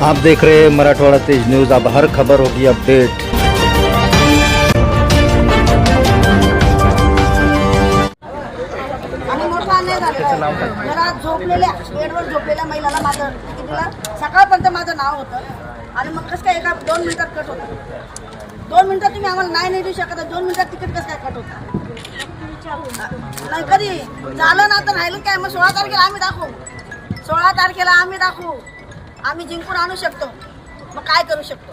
आप देख रहे हैं मराठवाड़ा तेज न्यूज़। अब हर खबर होगी अपडेट। घरात झोपलेल्या बेडवर झोपलेल्या महिलाला माझं तिकीटला सकाळपर्यंत माझं नाव होतं आणि मग कसं काय एका 2 मिनिटात कट होतं. 2 मिनिटात तुम्ही आम्हाला नाही देऊ शकत. 2 मिनिटात तिकीट कसं काय कट होतं नाही कधी झालं ना तर राहिलं काय. मग 16 तारखेला आम्ही दाखवू. 16 तारखेला आम्ही दाखवू. आम्ही जिंकून आणू शकतो. मग काय करू शकतो.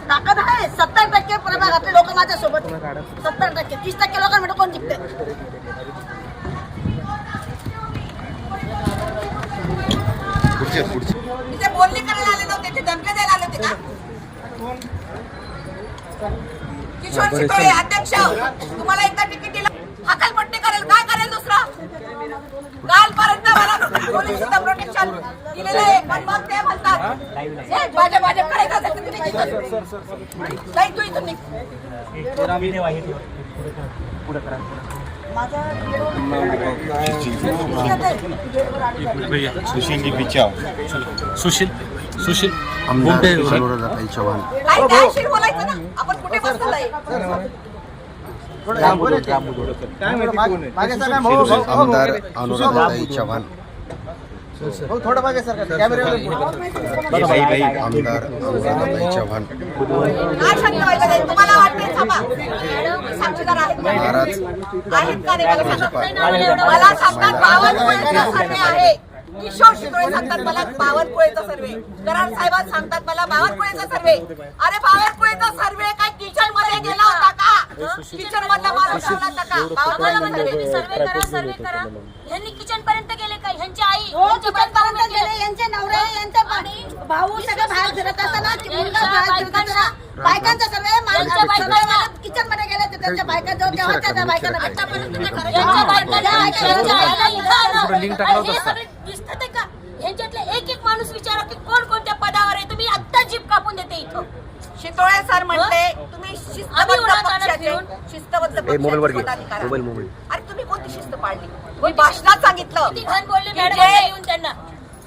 ताकद आहे. 70% प्रभागातले लोक माझ्या सोबत 70%. 30% लोकांमध्ये कोण जिंकते. तिथे बोलणी करायला आले नव्हते. ते धमक्या द्यायला आले होते का. किशोर शितोळे अध्यक्ष तुम्हाला एकदा तिकीट दिलं हकालपट्टी करेल. काय करेल दुसरा. कालपर्यंत मला पोलीस प्रोटेक्शन दिलेलं आहे. पण मग ते म्हणतात भाजप करायचं असेल तर तुम्ही नाही तू इथून निघ. सुशील आमदार अनुराधाताई चव्हाण। काय बोलायचं ना. आपण कुठे बसलोय. आमदार अनुराधाताई चव्हाण। थोडं मागे सर कॅमेरा आमदार अनुराधाताई चव्हाण काय शांत व्हायचं नाही. तुम्हाला वाटते थांबा. साक्षीदार आहेत नाराज का नाही मला सांगतात. बावनकुळेचा सर्वे आहे. किशोर शितोळे सांगतात मला बावनकुळेचा सर्वे. कराड साहेब सांगतात मला बावनकुळेचा सर्वे. अरे बावनकुळेचा सर्वे काय किचन मध्ये गेला होता का. किचन मधला माणूस होता का. बावनकुळे सर्वे करा. यांनी किचन पर्यंत गेले का. ह्यांची आई किचन पर्यंत गेले. यांचे नवरे यांचे भाऊ सगळं बाहेर फिरत असताना बायकांचा सर्वे किचन मध्ये गेले. ते त्यांच्या बायका जवळ जेव्हा त्या बायकांना दिसत का. ह्यांच्यातले एक माणूस विचारा की कोण कोणत्या पदावर आहे. तुम्ही आत्ता जीप कापून देते इथं. शितोळे सर म्हटले तुम्ही शिस्तबद्ध पदाधिकारी. अरे तुम्ही कोणती शिस्त पाळली. मी भाषणात सांगितलं किती घन बोलले मॅडम येऊन त्यांना.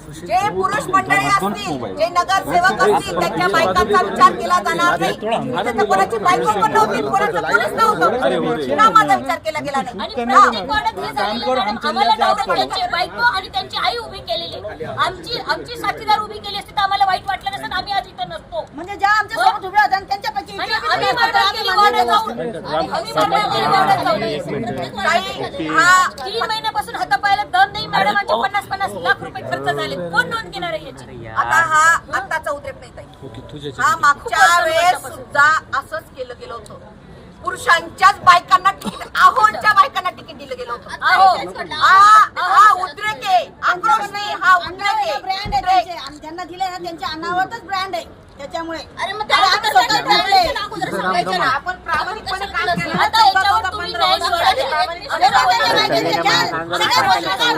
जे पुरुष मंडळी असतील जे नगरसेवक असतील त्यांच्या बायकांचा विचार केला जाणार नाही. तिथे कोणाची बायको पण नव्हती. कोणाचं पोलीस नव्हतं. का माझा विचार केला गेला नाही. आणि प्रत्येक वाड्यात हे झालेलं मॅडम. आम्हाला नवरा त्यांची बायको आणि त्यांची आई उभी केलेली. आमची साथीदार उभी केली असती तर आम्हाला वाईट वाटलं नसतं. आम्ही आज इथं नसतो. म्हणजे ज्या आमच्या सोबत उभ्या होत्या त्यांच्यापैकी आम्ही मर्डर केली वाड्यात जाऊन. आम्ही मर्डर केली वाड्यात जाऊन. हा 3 महिन्यापासून हातापायाला दम नाही. मॅडमांचे 50-50 लाख रुपये खर्च झाले. कोण नोंद घेणार आहे याची. आता हा आत्ताचा उद्रेक नाही ताई. हा मागच्या वेळेस सुद्धा असंच केलं गेलं होतं. पुरुषांच्याच बायकांना तिकीट आहोच्या बायकांना तिकीट दिलं गेलं होतं. हा उद्रेक आहे. आक्रोश नाही. हा उद्रेक आहे. ब्रँड आहे त्यांचे. आणि त्यांना दिले ना त्यांच्या अनावरच ब्रँड आहे. त्याच्यामुळे अरे मग त्याला आपण प्रामाणिकपणे काम केलं. आता याच्यावर तुम्ही न्याय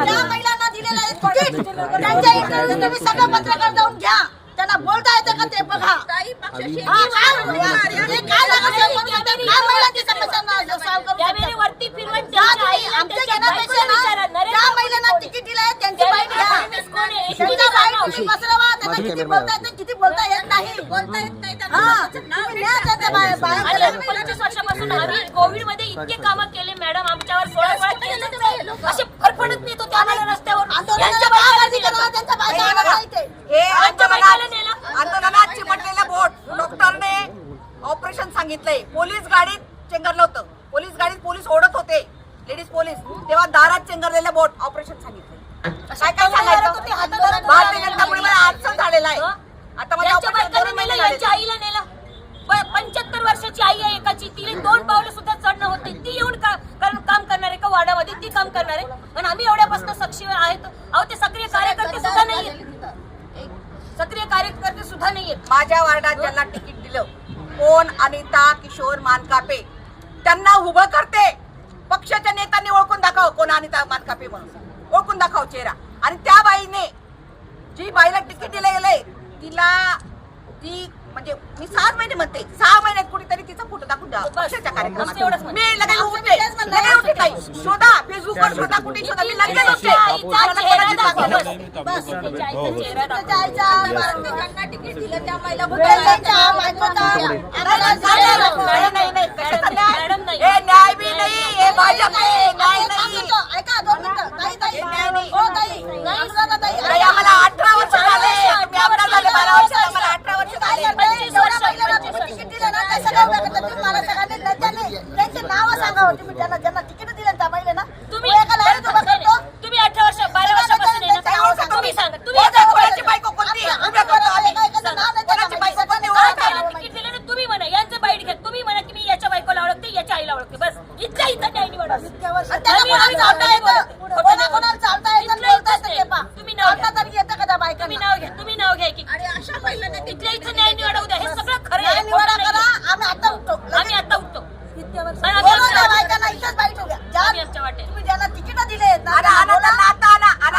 ज्या महिलांना दिलेलं आहे तिकीट त्यांच्या इंटरव्ह्यू तुम्ही सगळं पत्रकार जाऊन घ्या. त्यांना बोलता येतं का ते बघा. वरती फिरवून आमच्या घेण्यापेक्षा ज्या महिलांना तिकीट दिलं आहे त्यांची बाईट घ्या. त्यांच्या बाईट तुम्ही पसरवा. त्यांना किती बोलता येत नाही किती बोलता येत नाही. तुम्ही न्या त्यांच्या बाहेर. 25 वर्षापासून आम्ही कोविड मध्ये इतके कामं केले मॅडम. आमच्यावर 16 केस असे फरफडत नेत होते आम्हाला रस्त्यावर. आंदोलनात चिमटलेलं बोट डॉक्टरने ऑपरेशन सांगितलंय. पोलीस गाडीत चेंगरलं होतं. पोलीस गाडीत पोलीस ओढत होते. लेडीज पोलीस तेव्हा दारात चेंगरलेलं बोट ऑपरेशन सांगितलंय. काय काय सांगायचं. भारतीय जनता पार्टीला अडचण झालेला आहे. आता मला यांच्या आईला नेलं. 75 वर्षाची आई आहे एकाची. तिने 2 पावलं सुद्धा चढणं होते. ती येऊन काम करणार आहे का वाड्यामध्ये. ती काम करणार आहे. पण आम्ही एवढ्यापासून सक्षम आहेत. अहो ते सक्रिय कार्यकर्ते सुद्धा नाहीये. सक्रिय कार्यकर्ते सुद्धा नाहीये. माझ्या वार्डात ज्यांना तिकीट दिलं कोण अनिता किशोर मानकापे त्यांना उभं करते. पक्षाच्या नेत्यांनी ओळखून दाखव कोण अनिता मानकापे म्हणून ओळखून दाखव चेहरा. आणि त्या बाईने जी बाईला तिकीट दिलं गेलंय तिला ती म्हणजे मी 6 महिने म्हणते 6 महिन्यात कुठेतरी तिचा फोटो दाखवून द्या पक्षाच्या कार्यक्रमात मी लगेच उठते ताई शोधा फेसबुकवर शोधा कुठे शोधा मी लगेच उठते तिकीट दिलं त्या महिला न्याय बी नाही हे भाजप आहे न्याय नाही ऐका 2 मिनिटं ताई आम्हाला 18 वर्ष झाले तुम्ही आमदार झाले 12 वर्ष आम्हाला 18 वर्ष झाले तिकीट दिलं ना ते सगळं उभं करतात. तुम्ही मला सगळ्यांनी त्यांचे नाव सांगा होती मी ज्यांना तिकीट दिलं त्या महिलेना तुम्ही एका लाईनीत उभं करतो. तुम्ही 18 वर्ष 12 वर्षापासून आहे ना, तुम्ही सांगा तुम्ही कोणाची बायको कोणती उभ्या करतो आम्ही कोणाची बायको कोणती तिकीट दिलं ना तुम्ही म्हणा यांचं बाईट घ्या तुम्ही म्हणा की मी याच्या बायकोला ओळखते याच्या आईला ओळखते बस इथल्या इथं न्याय निवडा आणि त्यांना कोणाला चालता येतं कोणाला चालता येतं आणि बोलता येतं ते पहा. तुम्ही नाव घ्या चालता तरी येतं का त्या बायकांना? तुम्ही नाव घ्या की आणि अशा महिलांना इथल्या इथं न्याय निवडा उद्या हे सगळं खरं न्याय आहे निवाडा खोटं करा. नाही. आम्ही आता उठतो आम्ही आता उठतो आणि आम्ही बोलवा त्या आमच्या बायकांना इथंच बाईट होऊ द्या. आम्ही आमच्या वाटेत. तुम्ही ज्यांना तिकीट दिले आहेत ना, आणि त्यांना बोला.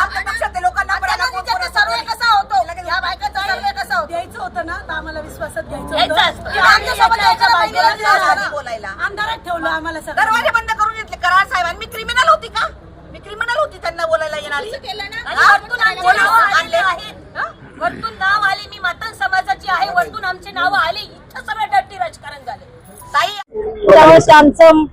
आमच्या पक्षातल्या लोकांना आणि त्यांना विचारते सर्वे कसा होतो या बायकांचा सर्वे कसा होतो द्यायचं होतं ना तर आम्हाला विश्वासात घ्यायचं घ्यायचं होतं असतं. किंवा आमच्यासोबत याच्या यायच्या बायकोला बायकोला दिलं दिलं. बोलायला अंधारात ठेवलं आम्हाला सगळं दरवाजे बंद करून घेतले करार साहेबांनी मी क्रिमिनल होती का मी क्रिमिनल होती त्यांना बोलायला येणारी आणि वरतून आमचे नाव आले आहेत वरतून नाव आले मी मातान समाजाची आहे वरतून आमचे नाव आले इथं सगळं डट्टी राजकारण झाले ताई त्यावेळेस आमचं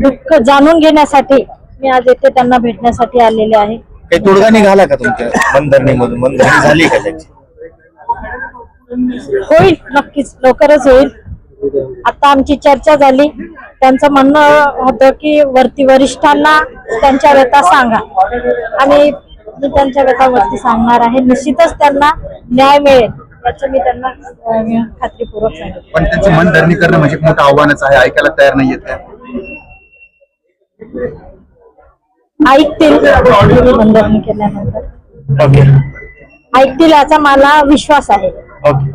दुःख जाणून घेण्यासाठी मी आज येथे त्यांना भेटण्यासाठी आलेले आहे. काही तोडगा निघाला का तुमच्या मनधरणीमधून मनधरणी झाली का त्याची? होईल नक्कीच लवकरच होईल. आता आमची चर्चा झाली. त्यांचं म्हणणं होतं की वरिष्ठांना त्यांच्या व्यथा सांगा आणि मी त्यांच्या व्यथावरती सांगणार आहे. निश्चितच त्यांना न्याय मिळेल याचं मी त्यांना खात्रीपूर्वक सांगेन. पण त्यांची मनधरणी करणं म्हणजे मोठं आव्हानच आहे. ऐकायला तयार नाहीयेत त्या. ऐकतील मनधरणी केल्यानंतर ओके ऐकतील याचा मला विश्वास आहे. ओके